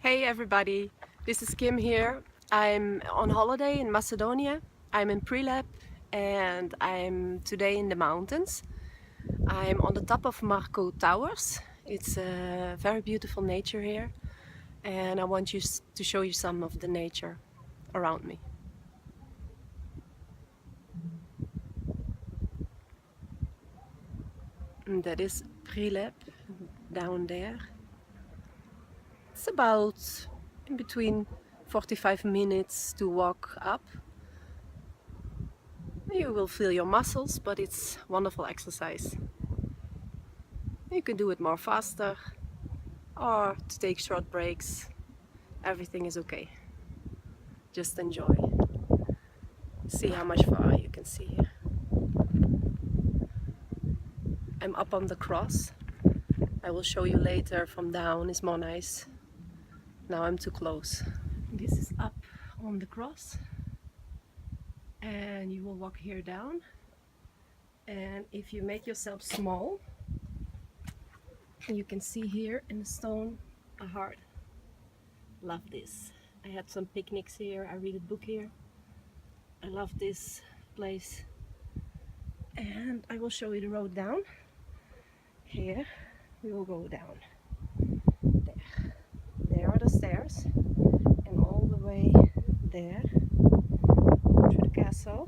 Hey everybody, this is Kim here. I'm on holiday in Macedonia. I'm in pre-lab and I'm today in the mountains. I'm on the top of Marco Towers. It's a very beautiful nature here and I want to show you some of the nature around me. And that is pre-lab down there. It's about in between 45 minutes to walk up. You will feel your muscles, but it's wonderful exercise. You can do it more faster or to take short breaks. Everything is okay. Just enjoy. See how much far you can see here. I'm up on the cross. I will show you later from down, it's more nice. Now I'm too close. This is up on the cross. And you will walk here down. And if you make yourself small, you can see here in the stone a heart. Love this. I had some picnics here, I read a book here. I love this place. And I will show you the road down. Here we will go down. There are the stairs. And all the way there to the castle.